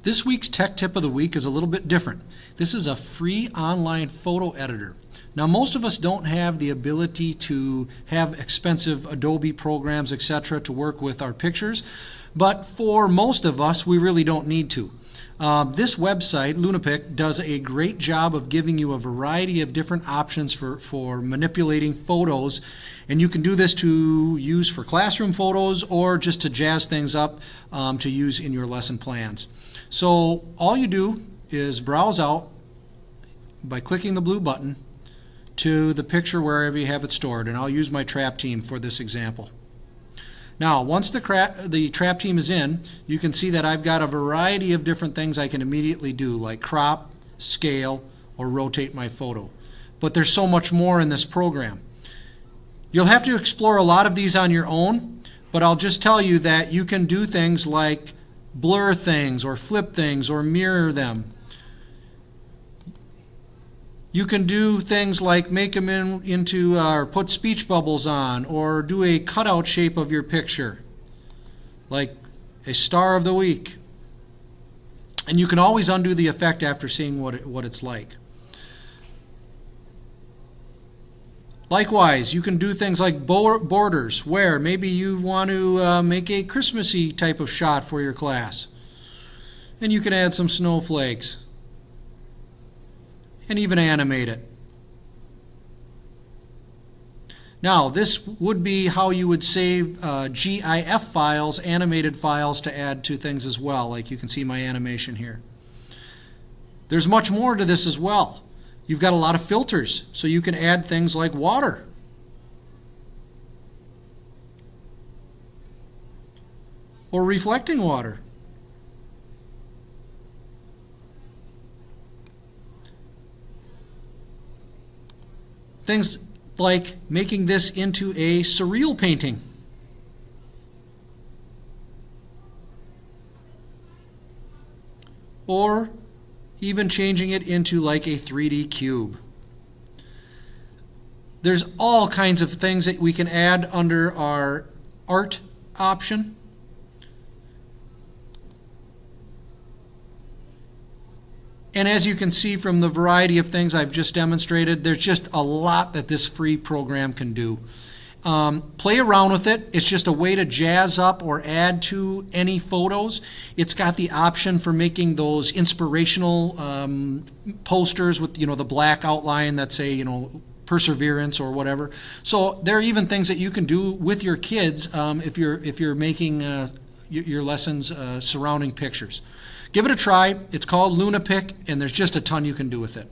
This week's tech tip of the week is a little bit different. This is a free online photo editor. Now, most of us don't have the ability to have expensive Adobe programs, etc., to work with our pictures, but for most of us, we really don't need to. This website, Lunapic, does a great job of giving you a variety of different options for manipulating photos, and you can do this to use for classroom photos or just to jazz things up to use in your lesson plans. So all you do is browse out by clicking the blue button to the picture wherever you have it stored, and I'll use my trap team for this example. Now, once the trap team is in, you can see that I've got a variety of different things I can immediately do, like crop, scale, or rotate my photo. But there's so much more in this program. You'll have to explore a lot of these on your own, but I'll just tell you that you can do things like blur things, or flip things, or mirror them. You can do things like make them into or put speech bubbles on, or do a cutout shape of your picture, like a star of the week. And you can always undo the effect after seeing what it's like. Likewise, you can do things like borders, where maybe you want to make a Christmassy type of shot for your class. And you can add some snowflakes and even animate it. Now, this would be how you would save GIF files, animated files, to add to things as well, like you can see my animation here. There's much more to this as well. You've got a lot of filters, so you can add things like water. Or reflecting water. Things like making this into a surreal painting. Or even changing it into like a 3D cube. There's all kinds of things that we can add under our art option. And as you can see from the variety of things I've just demonstrated, there's just a lot that this free program can do. Play around with it. It's just a way to jazz up or add to any photos. It's got the option for making those inspirational posters with, the black outline that say, perseverance or whatever. So there are even things that you can do with your kids if you're making your lessons surrounding pictures. Give it a try. It's called Lunapic, and there's just a ton you can do with it.